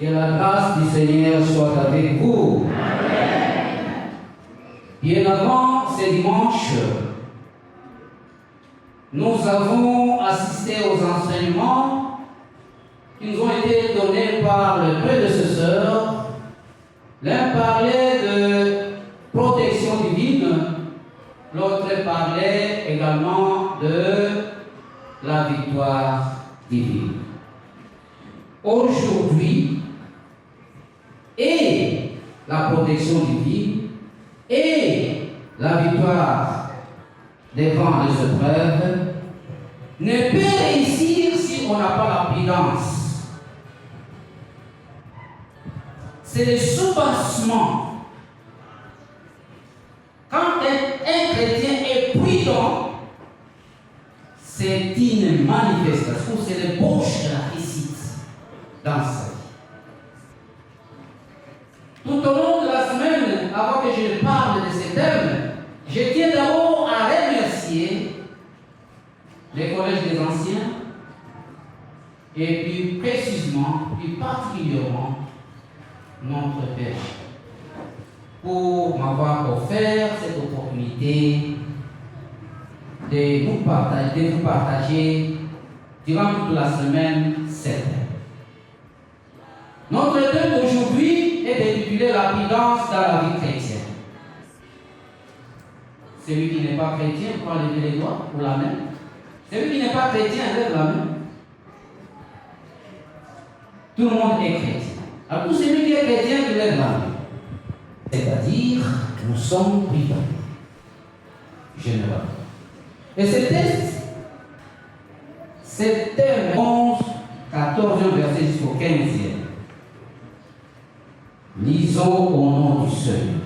Que la grâce du Seigneur soit avec vous. Bien avant ce dimanche, nous avons assisté aux enseignements qui nous ont été donnés par le prédécesseur. L'un parlait de protection divine, l'autre parlait également de la victoire divine. Aujourd'hui, et la protection divine et la victoire devant les épreuves ne peut réussir si on n'a pas la prudence. C'est le soubassement. Quand un chrétien est prudent, c'est une manifestation, c'est l'ébauche de la réussite dans sa vie. Tout au long de la semaine, avant que je ne parle de ces thèmes, je tiens d'abord à remercier les collèges des anciens et plus précisément, plus particulièrement, notre Père pour m'avoir offert cette opportunité de vous partager durant toute la semaine cette thème. Notre thème d'aujourd'hui est intitulé La prudence dans la vie chrétienne. Celui qui n'est pas chrétien prend lever les doigts ou la main. Celui qui n'est pas chrétien lève la main. Tout le monde est chrétien. Alors tout celui qui est chrétien qui lève la main. C'est-à-dire, nous sommes prudents. Généralement. Et ce texte, c'est thème 11, 14 verset jusqu'au 15e. Lisons au nom du Seigneur.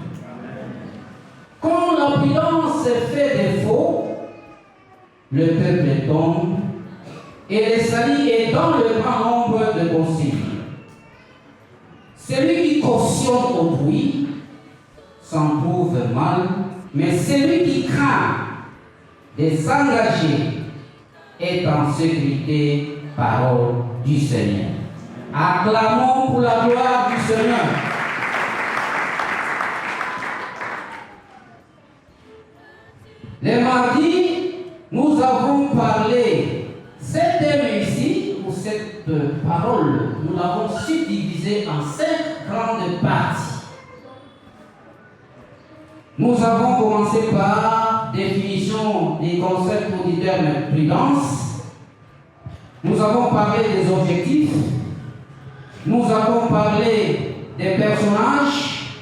Quand la prudence fait défaut, le peuple tombe et le salut est dans le grand nombre de conseillers. Celui qui cautionne au bruit s'en trouve mal, mais celui qui craint de s'engager est en sécurité, parole du Seigneur. Acclamons pour la gloire du Seigneur. Le mardi, nous avons parlé, cet thème ici, ou cette parole, nous l'avons subdivisé en 5 grandes parties. Nous avons commencé par définition des concepts du terme prudence. Nous avons parlé des objectifs. Nous avons parlé des personnages.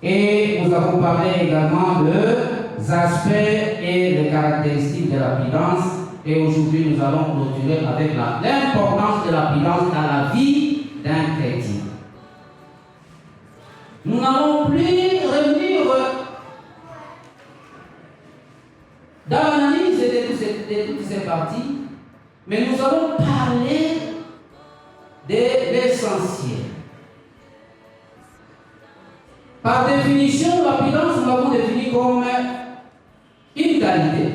Et nous avons parlé également des aspects et des caractéristiques de la prudence. Et aujourd'hui, nous allons clôturer avec l'importance de la prudence dans la vie d'un chrétien. Nous n'allons plus revenir dans l'analyse de toutes ces parties, mais nous allons parler de l'essentiel. Par définition, la prudence, nous l'avons définie comme une qualité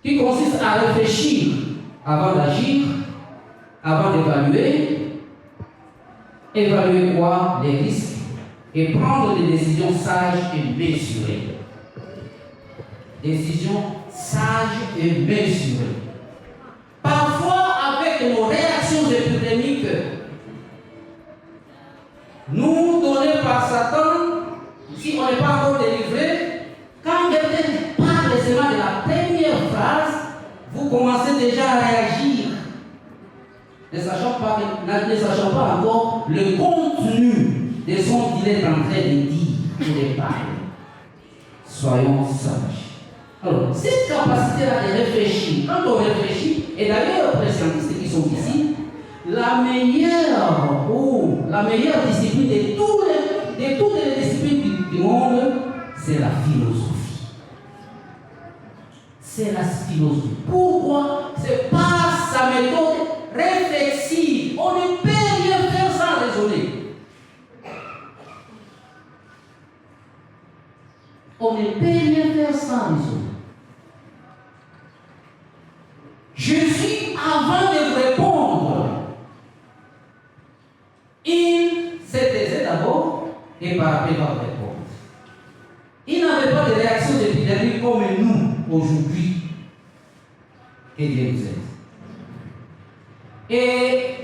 qui consiste à réfléchir avant d'agir, avant d'évaluer. Évaluer quoi? Les risques et prendre des décisions sages et mesurées. Décisions sages et mesurées. Parfois, avec nos réactions épidémiques, nous données par Satan, si on n'est pas encore délivré, quand quelqu'un parle seulement de la première phrase, vous commencez déjà à réagir, ne sachant pas encore le contenu de son qu'il est en train de dire ou de parler. Soyons sages. Alors, cette capacité-là de réfléchir, quand on réfléchit, et d'ailleurs, pour les scientifiques qui sont ici, la meilleure discipline de toutes les disciplines du monde, c'est la philosophie. C'est la philosophie. Pourquoi? C'est par sa méthode réflexive. On ne peut rien faire sans raisonner. On ne peut rien faire sans raisonner. Je suis, avant de vous répondre, interdit comme nous aujourd'hui. Que Dieu nous aide. Et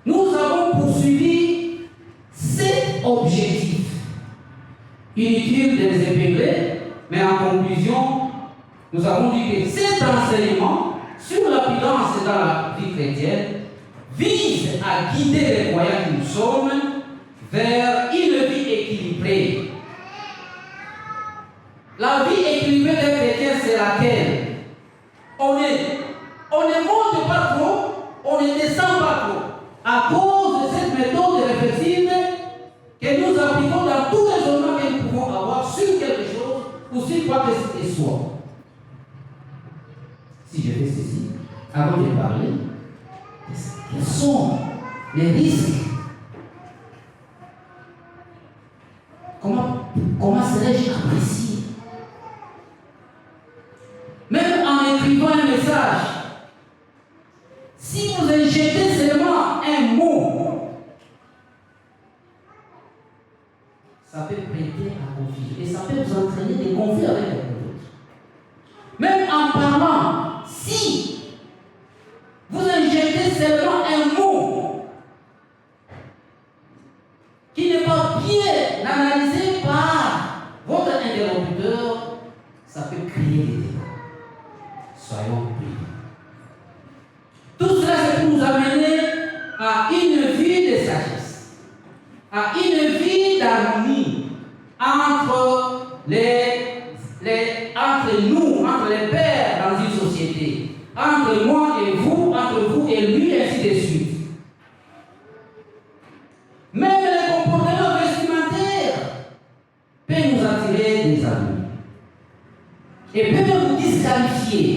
nous avons poursuivi 7 objectifs. Inutile de les épingler, mais en conclusion, nous avons dit que cet enseignement sur l'abondance dans la vie chrétienne vise à guider les croyants que nous sommes vers une vie équilibrée. La vie équilibrée des chrétiens, c'est laquelle? On ne monte pas trop, on ne descend pas trop. À cause de cette méthode réflexive que nous appliquons dans tous les zones que nous pouvons avoir sur quelque chose ou sur quoi que ce soit. Si je fais ceci, avant de parler, quels sont les risques? Comment serais-je apprécié? Même en écrivant un message, si vous injectez seulement un mot, ça peut prêter à confusion et ça peut vous entraîner des conflits avec les autres. Même en parlant, si vous injectez seulement un mot qui n'est pas bien analysé par votre interlocuteur, ça peut créer des dégâts. Soyons prudents. Tout cela, c'est pour nous amener à une vie de sagesse, à une vie d'harmonie entre nous, entre les pères dans une société, entre moi et vous, entre vous et lui, et ainsi de suite. Même les comportements vestimentaires peuvent nous attirer des amis et peuvent nous disqualifier.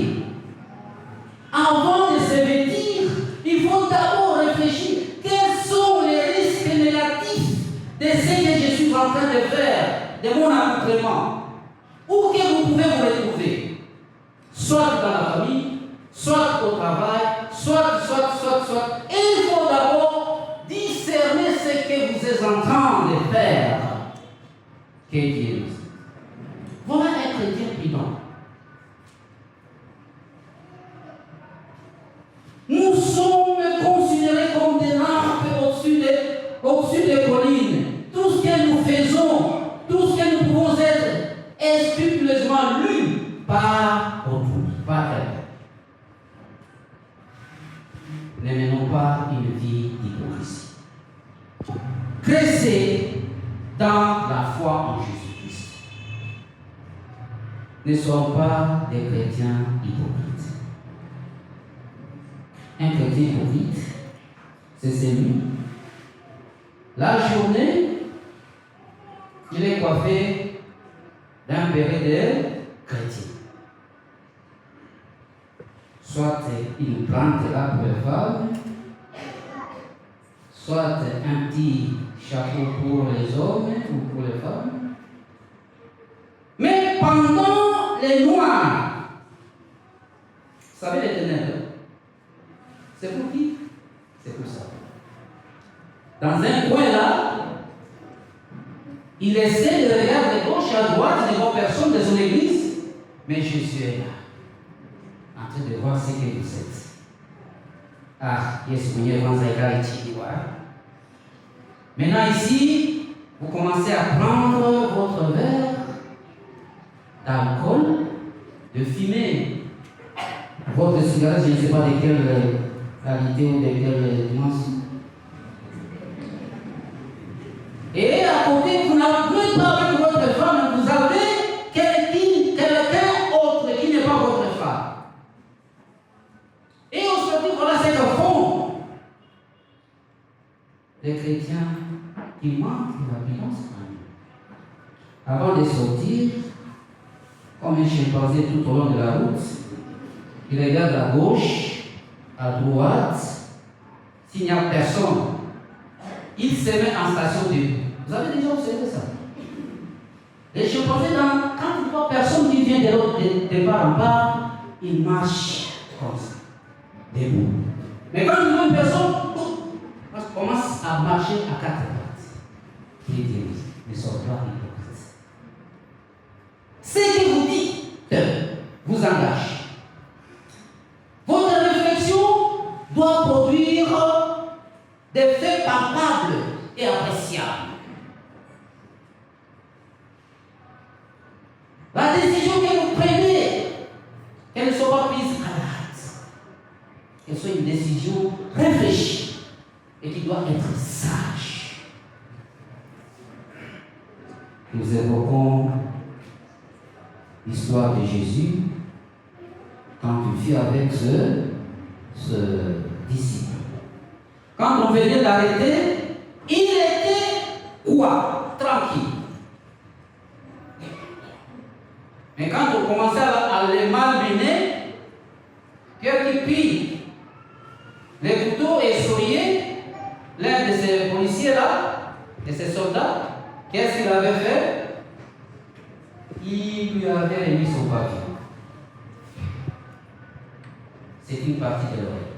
Avant de se vêtir, il faut d'abord réfléchir quels sont les risques négatifs de ce que je suis en train de faire, de mon accoutrement. Où que vous pouvez vous retrouver, soit dans la famille, soit au travail, soit. Et il faut d'abord discerner ce que vous êtes en train de faire. Que Dieu nous aide. Voilà un chrétien prudent. Nous sommes considérés comme des lampes au-dessus des collines. Tout ce que nous faisons, tout ce que nous pouvons être, est scrupuleusement lu par autrui, par quelqu'un. Ne menons pas une vie d'hypocrisie. Crescez dans la foi en Jésus-Christ. Ne soyons pas des chrétiens hypocrites. Un chrétien hypocrite, c'est celui. La journée, il est coiffé d'un béret de chrétien. Soit une plante là pour les femmes, soit un petit chapeau pour les hommes ou pour les femmes. Mais pendant les noirs, vous savez les ténèbres, c'est pour qui? C'est pour ça. Dans un coin là, il essaie de regarder de gauche à droite, il ne voit personne de son église, mais Jésus est là, en train de voir ce que vous êtes. Ah, Jésus, maintenant ici, vous commencez à prendre votre verre d'alcool, de fumer votre cigarette, je ne sais pas de quelle qualité ou de quelle dimension. Et à côté, vous n'avez pas avec votre femme, vous avez quelqu'un autre qui n'est pas votre femme. Et aujourd'hui, voilà c'est le fond. Les chrétiens qui manquent de l'abondance en eux. Avant de sortir, comme un chimpanzé tout au long de la route, il regarde à gauche, à droite, s'il n'y a personne, il se met en station debout. Vous avez déjà observé ça? Les chimpanzés, quand il voit personne qui vient de l'autre, de part en part, il marche comme ça, debout. Mais quand il voit une personne, on commence à marcher à 4 pattes. Il dit, ne sois pas hypocrite. Ce que vous dites, engage. Votre réflexion doit produire des faits palpables et appréciables. La décision que vous prenez, qu'elle ne soit pas prise à l'hâte, qu'elle soit une décision réfléchie et qui doit être sage. Nous évoquons l'histoire de Jésus quand il fut avec ce disciple. Quand on venait l'arrêter, il était quoi? Tranquille. Mais quand on commençait à les malmener, Pierre qui pille les couteaux et souriait, l'un de ces policiers-là, de ces soldats, qu'est-ce qu'il avait fait? Il lui avait remis son papier. C'est une partie de l'oreille.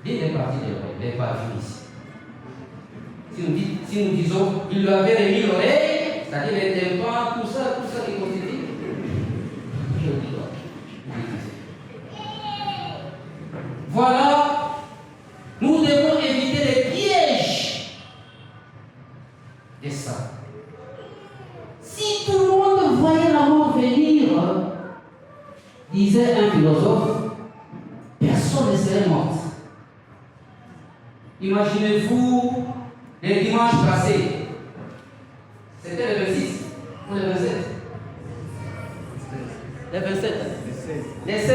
Dis les parties de l'oreille, les parties ici. Si nous disons, il lui avait remis l'oreille, c'est-à-dire les tympans, tout ça qui constitue. Voilà, nous devons éviter les pièges de ça. Si tout le monde voyait la mort venir, disait un philosophe, personne ne serait mort. Imaginez-vous les dimanches passés. C'était le 26 ou le 27? Le 27. Le 16.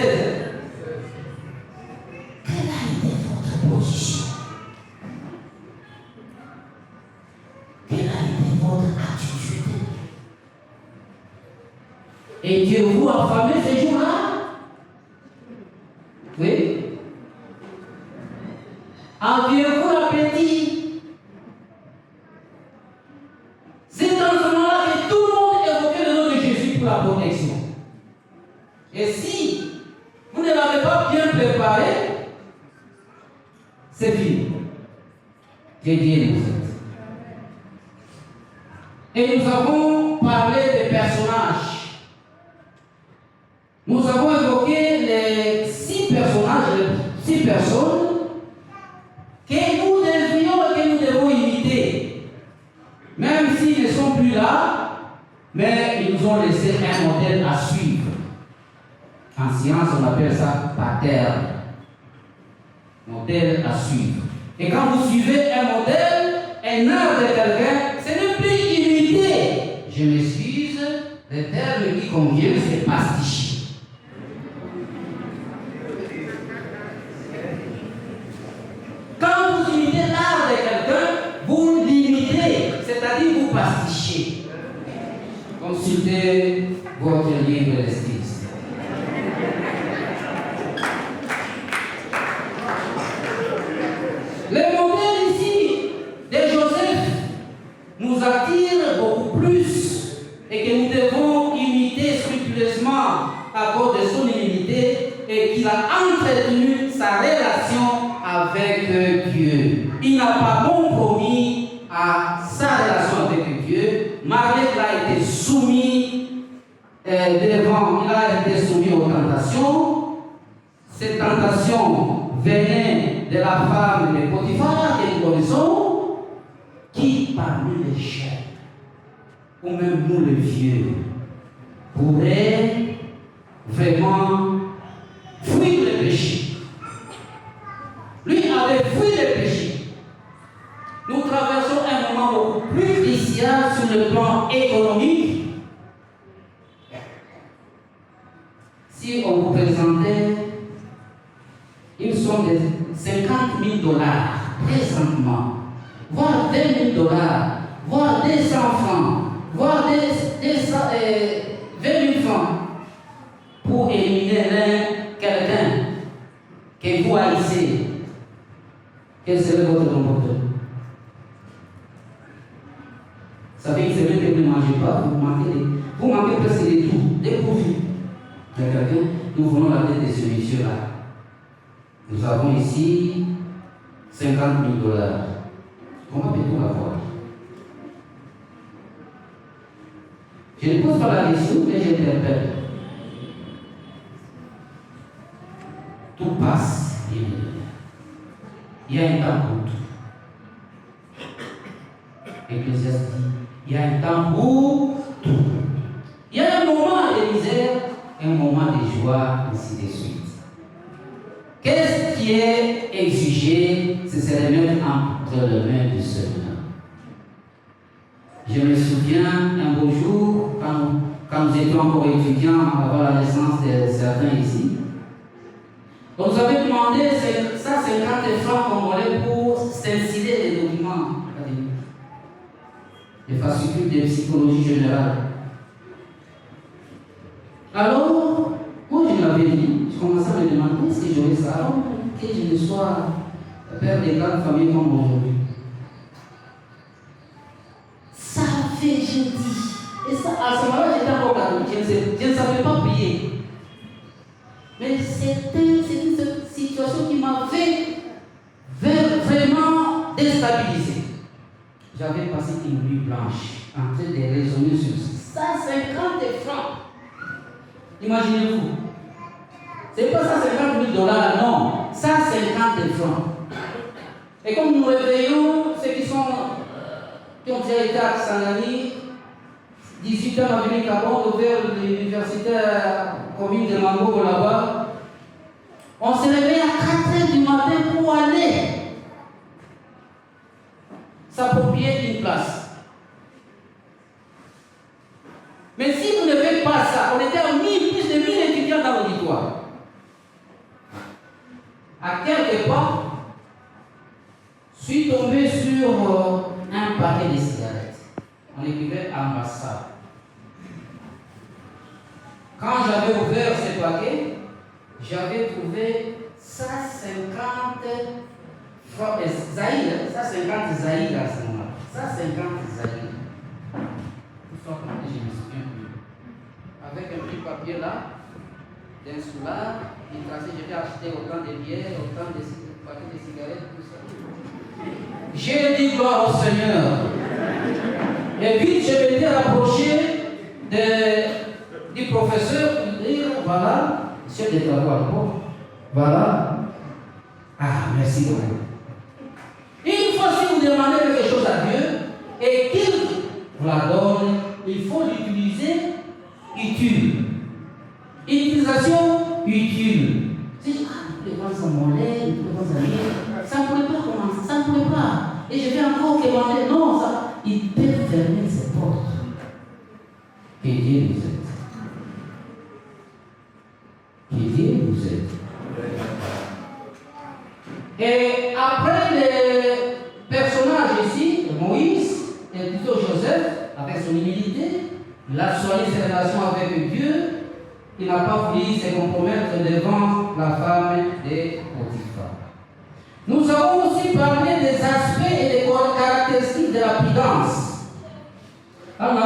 Quelle a été votre position? Quelle a été votre attitude? Et Dieu vous a affamé ces jours-là? Oui. Aviez-vous l'appétit? C'est dans ce moment-là que tout le monde évoquait le nom de Jésus pour la protection. Et si vous ne l'avez pas bien préparé, c'est fini. Que Dieu nous aide. Et nous avons parlé des personnages. Nous avons évoqué les 6 personnages, les 6 personnes que nous devrions et que nous devons imiter. Même s'ils ne sont plus là, mais ils nous ont laissé un modèle à suivre. En science, on appelle ça pattern. Modèle à suivre. Et quand vous suivez un modèle, un art de quelqu'un, ce n'est plus imiter. Je m'excuse, le terme qui convient, c'est pasticher. Quand vous imitez l'art de quelqu'un, vous l'imitez, c'est-à-dire vous pastichez. Consultez votre livre de style. Le modèle ici de Joseph nous attire beaucoup plus et que nous devons imiter scrupuleusement à cause de son humilité et qu'il a entretenu sa relation avec Dieu. Il n'a pas compromis à sa relation avec Dieu, malgré qu'il a été soumis il a été soumis aux tentations. Ces tentations venaient de la femme de Potiphar que nous connaissons, qui parmi les jeunes, ou même nous les vieux, pourrait vraiment fuir le péché. Lui avait fui le péché. Nous traversons un moment beaucoup plus crucial sur le plan économique. Si on vous présentait une somme de 50 000 $, présentement, voire 20 000 $, voire 200 francs, voire 20 000 francs, pour éliminer quelqu'un que vous haïssez, quel serait votre comportement? Vous savez que c'est vrai que vous ne mangez pas, vous manquez presque de tout, dépourvu. Quelqu'un, nous voulons la tête de ce monsieur-là. Nous avons ici 50 000 $. Comment peut-on l'avoir? Je ne pose pas la question, mais j'interpelle. tout passe, bien aimé. Il y a un temps pour tout. Ecclésiaste dit, il y a un temps pour tout. Il y a un moment de misère, un moment de joie, ainsi de suite. Qu'est-ce qui est exigé? C'est se remettre entre les mains du Seigneur. Je me souviens un beau jour, quand nous étions encore étudiants avant la naissance de certains ici, on nous avait demandé 150 francs congolais pour s'insider les documents académiques, les fascicules de psychologie générale. Alors, moi je l'avais dit, je commençais à me demander si j'aurais ça avant que je ne sois père de grandes familles comme aujourd'hui. Ça fait jeudi. Et ça, à ce moment-là, j'étais encore catholique, je ne savais pas prier. Mais c'était une situation qui m'avait vraiment déstabilisé. J'avais passé une nuit blanche en train de raisonner sur 150 francs. Imaginez-vous. Ce n'est pas 150 000 $, non. 150 francs. Et comme nous réveillons, ceux qui ont déjà été à Kisangani, 18 ans à venir Cabon, vers l'université commune de Mango là-bas, on se réveille à 4 h du matin pour aller s'approprier une place. Mais si vous ne faites pas ça, on était à plus de 1000 étudiants dans l'auditoire. À quelque part, je suis tombé sur un paquet de cigarettes. On écrivait ambassade. Quand j'avais ouvert ce paquet, j'avais trouvé 150 francs Zaïre, 150 Zaïre à ce moment-là. 150 Zaïre. Je me souviens plus. Avec un petit papier là, d'un soulard, il traçait, j'ai acheté autant de bières, autant de paquets de cigarettes, tout ça. J'ai dit gloire au Seigneur. Et vite, je m'étais rapproché du professeur pour dire, voilà, chef de travaux, voilà. Ah, merci beaucoup. Une fois si vous demandez quelque chose à Dieu et qu'il vous la donne, il faut l'utiliser utile. Utilisation utile. C'est les gens sont mollets, les gens sont amis. Ça ne pourrait pas commencer, ça ne pourrait pas. Et je vais encore demander, non, ça, il peut fermer ses portes. Que Dieu vous aide. Que Dieu vous aide. Et après les personnages ici, Moïse et plutôt Joseph, avec son humilité, il a choisi ses relations avec Dieu, il n'a pas voulu se compromettre devant la femme de Potiphar. Nous avons aussi parlé des aspects et des caractéristiques de la prudence. Là, nous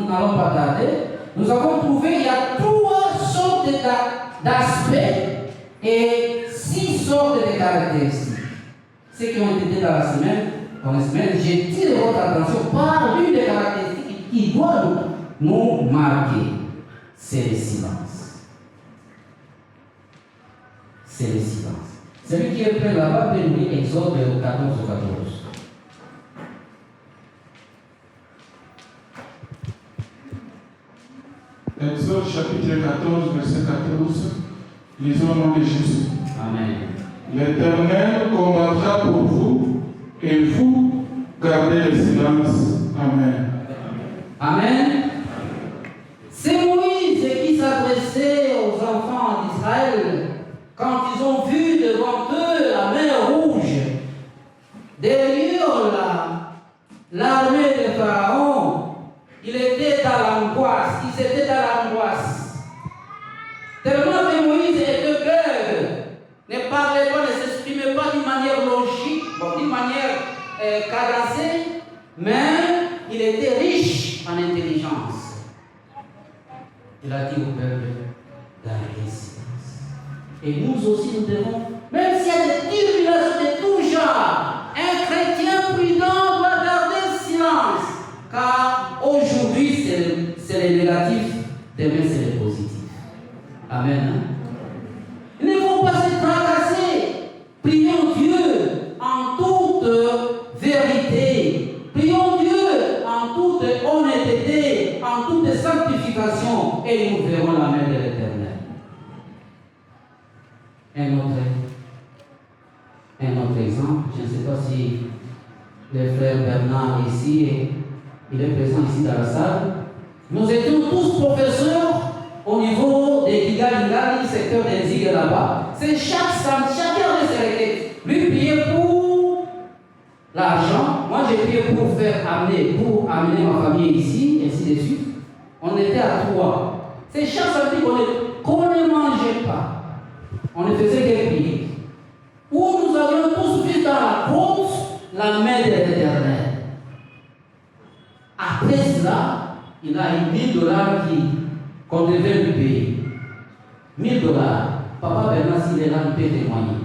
n'allons pas tarder. Nous avons trouvé qu'il y a 3 sortes d'aspects et 6 sortes de caractéristiques. Ceux qui ont été dans la semaine, j'attire votre attention par l'une des caractéristiques qui doit nous marquer. C'est le silence. C'est le silence. Celui qui est prêt là-bas peut nous lire Exode 14 au 14. Exode chapitre 14, verset 14. Lisons au nom de Jésus. Amen. L'Éternel combattra pour vous et vous gardez le silence. Amen. Amen. C'est Moïse qui s'adressait aux enfants d'Israël quand ils ont vu devant eux la mer rouge, derrière l'armée de Pharaon. Il était dans l'angoisse, ils étaient dans l'angoisse. Tellement que Moïse était aveugle, ne parlait pas, ne s'exprimait pas d'une manière logique, d'une manière cadencée, mais il était riche en intelligence. Il a dit au peuple, gardez le silence. Et nous aussi, nous devons, même s'il y a des tribulations de tout genre, un chrétien prudent doit garder le silence. Car aujourd'hui, c'est le négatif, demain, c'est le positif. Amen. Il ne faut pas et nous verrons la main de l'Éternel. Un autre exemple, je ne sais pas si le frère Bernard ici, il est présent ici dans la salle. Nous étions tous professeurs au niveau des Kigali, secteur des Zigues là-bas. C'est chacun avait ses requêtes. Lui priait pour l'argent, moi j'ai prié pour amener ma famille ici, ainsi de suite. On était à 3. C'est chaque samedi qu'on ne mangeait pas. On ne faisait que prier. Où nous avions tous vu dans la côte la main de l'Éternel. Après cela, il a eu $1000 qu'on devait lui payer. $1000. Papa Bernard, s'il est là, il peut témoigner.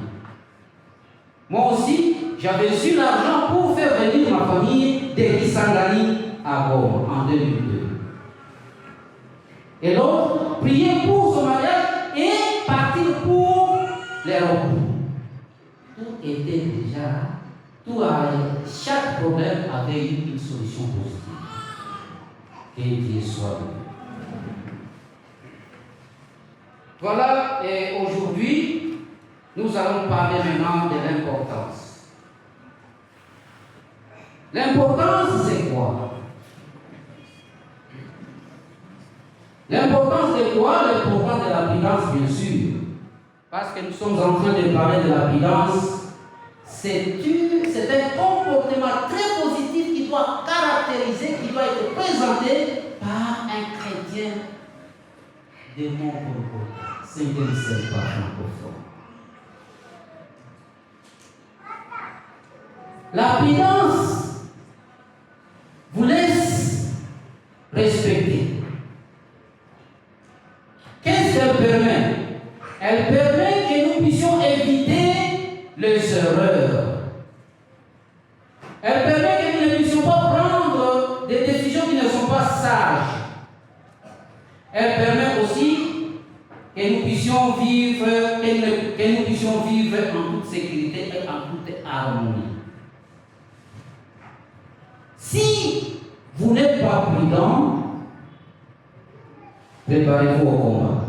Moi aussi, j'avais reçu l'argent pour faire venir ma famille de Kisangani à Goma en 2002. Et l'autre, prier pour son mariage et partir pour l'Europe. Tout était déjà, chaque problème avait eu une solution positive. Que Dieu soit béni. Voilà, et aujourd'hui, nous allons parler maintenant de l'importance. L'importance, c'est quoi? L'importance de quoi? L'importance de la prudence, bien sûr. Parce que nous sommes en train de parler de la prudence. C'est un comportement très positif qui doit caractériser, qui doit être présenté par un chrétien de mon comportement. C'est une seule pas francophone. La prudence vous laisse respecter. Qu'est-ce qu'elle permet? Elle permet que nous puissions éviter les erreurs. Elle permet que nous ne puissions pas prendre des décisions qui ne sont pas sages. Elle permet aussi que nous puissions vivre, en toute sécurité et en toute harmonie. Si vous n'êtes pas prudent, préparez-vous au combat.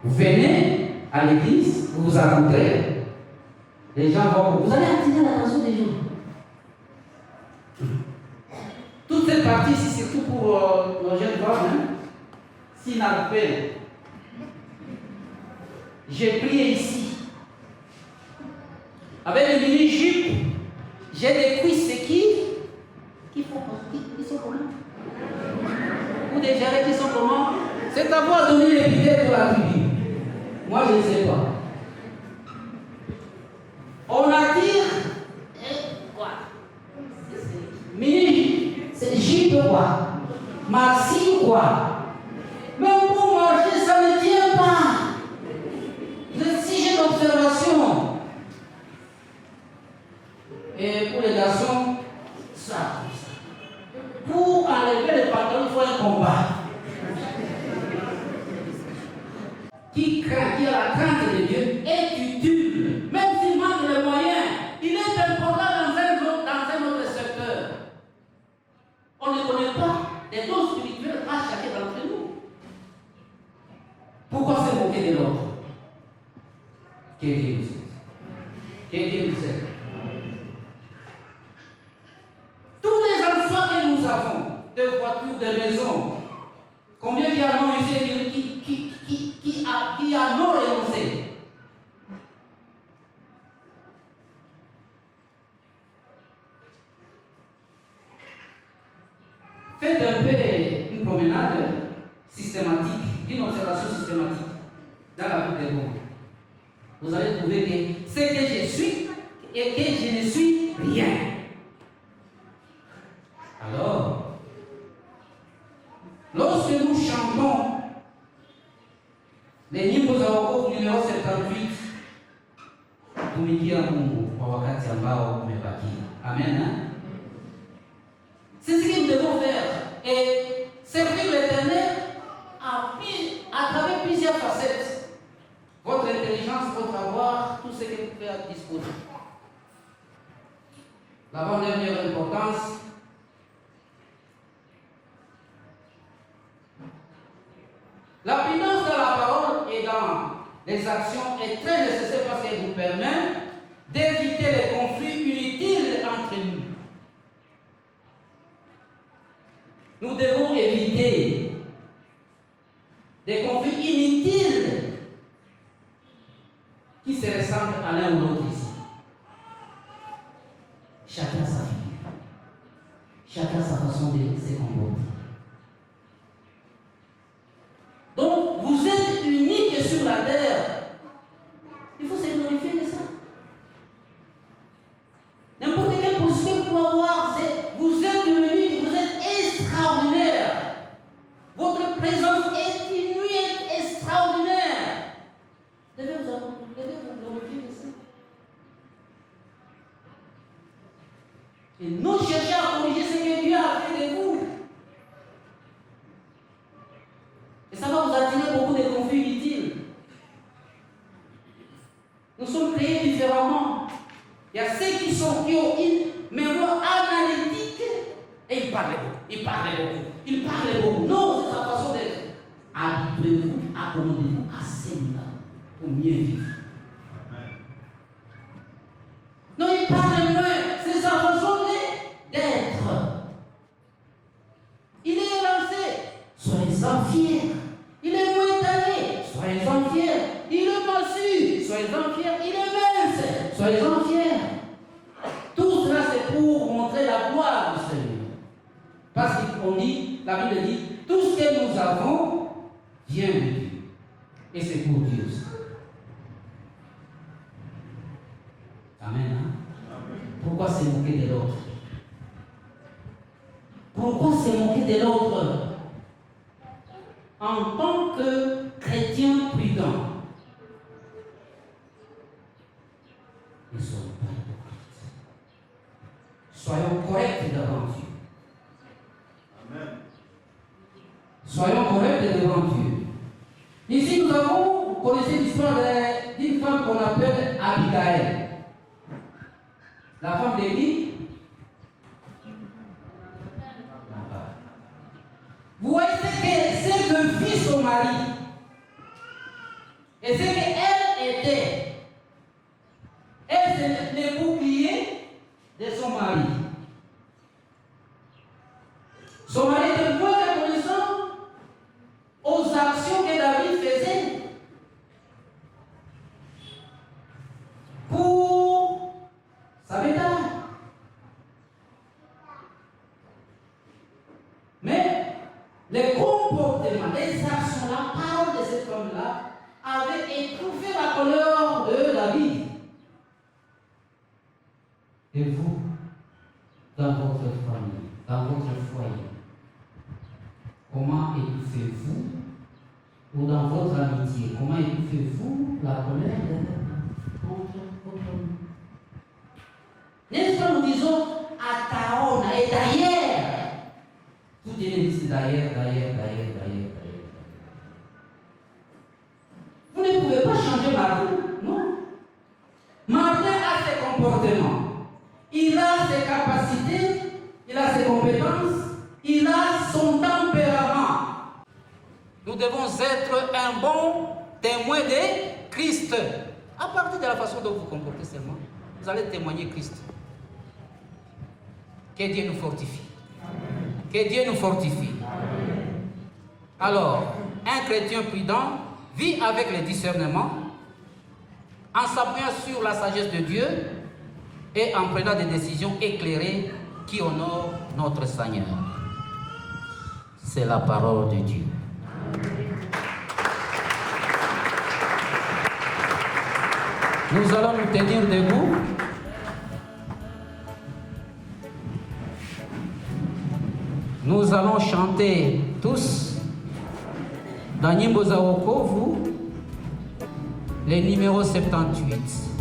Vous venez à l'église, vous vous accoutrez, les gens vont, vous allez attirer l'attention des gens. Toute cette partie, c'est surtout pour nos jeunes femmes, s'ils n'arrivent pas. J'ai prié ici, avec une mini-jupe, j'ai des cuisses qui sont comment? Ou des jarrets qui sont comment? C'est à vous de donner l'épithète pour la tribu. Moi, je ne sais pas. On attire quoi? Mini, c'est jupe quoi? Maxi quoi? Même pour marcher, ça ne tient pas. Si j'ai d'observation. Et pour les garçons, ça. Pour enlever les pantalons, il faut un combat. Qui craint, qui a la crainte de Dieu, est utile. Même s'il manque les moyens, il est important dans un autre secteur. On ne connaît pas les dons spirituels à chacun d'entre nous. Pourquoi se moquer de l'autre? Que Dieu nous aide. Que Dieu nous aide. Tous les enfants que nous avons, de voitures, de maisons, combien il y a non ici qui a non renoncé? Faites un peu une promenade systématique, une observation systématique dans la vie des mots. Vous allez trouver que ce que je suis et que je ne suis rien. Alors, lorsque nous chantons les nyimbo za wokovu numéro 78, tumikia Mungu kwa wakati ambao umebakia. Amen. Hein? C'est ce que nous devons faire. Et servir l'Éternel à travers plusieurs facettes. Votre intelligence, votre avoir, tout ce que vous pouvez à disposition. L'avant-dernière importance, La prudence dans la parole et dans les actions est très nécessaire parce qu'elle nous permet d'éviter les conflits inutiles entre nous. Nous devons éviter des conflits inutiles qui se ressemblent à l'un ou l'autre ici. Chacun sa vie, chacun sa façon de se comporter. Donc, vous êtes unique sur la terre. Il faut se glorifier de ça. N'importe quelle position que vous pouvez avoir, vous êtes unique, vous êtes extraordinaire. Votre présence est unique, extraordinaire. Devez vous glorifier de ça. Et non chercher à corriger ce que Dieu a fait de vous. Et ça va vous attirer beaucoup de conflits inutiles. Nous sommes créés différemment. Il y a ceux qui ont une mémoire analytique et ils parlent beaucoup. Non, c'est sa façon d'être. Habituez-vous, accommodez-vous à celle-là pour mieux vivre. Non, il parle moins, c'est sa façon d'être. Il est lancé, soyez-en fiers. Il est montagneux, soyez-en fiers. Il est massue, soyez-en fiers. Il est mince, soyez-en fiers. Tout cela, c'est pour montrer la gloire du Seigneur. Parce qu'on dit, la Bible dit, tout ce que nous avons vient de Dieu. Et c'est pour Dieu aussi. Amen. Hein? Pourquoi se moquer de l'autre? Pourquoi se moquer de l'autre? En tant que chrétien prudent, ne soyons pas hypocrites. Soyons corrects devant Dieu. Amen. Soyons corrects devant Dieu. Ici, nous avons, vous connaissez l'histoire d'une femme qu'on appelle Abigail. La femme d'Élie. Vous voyez ce que vit son mari et ce qu'elle était. Elle, c'est le bouclier de son mari. Son mari était moins reconnaissant aux actions que David faisait pour sa bétail. Mais les comportements, les actions, la parole de cet homme-là avait étouffé la colère de David. Et vous, dans votre famille, dans votre foyer, comment étouffez-vous, ou dans votre amitié, comment étouffez-vous la colère contre votre homme? N'est-ce pas, nous disons à Taona et d'ailleurs. Tout est ici d'ailleurs. Vous ne pouvez pas changer Martin, non? Martin a ses comportements. Il a ses capacités, il a ses compétences, il a son tempérament. Nous devons être un bon témoin de Christ. À partir de la façon dont vous vous comportez seulement, vous allez témoigner Christ. Que Dieu nous fortifie. Que Dieu nous fortifie. Alors, un chrétien prudent vit avec le discernement, en s'appuyant sur la sagesse de Dieu et en prenant des décisions éclairées qui honorent notre Seigneur. C'est la parole de Dieu. Nous allons nous tenir debout. Nous allons chanter tous dans Nyimbo za Wokovu, le numéro 78.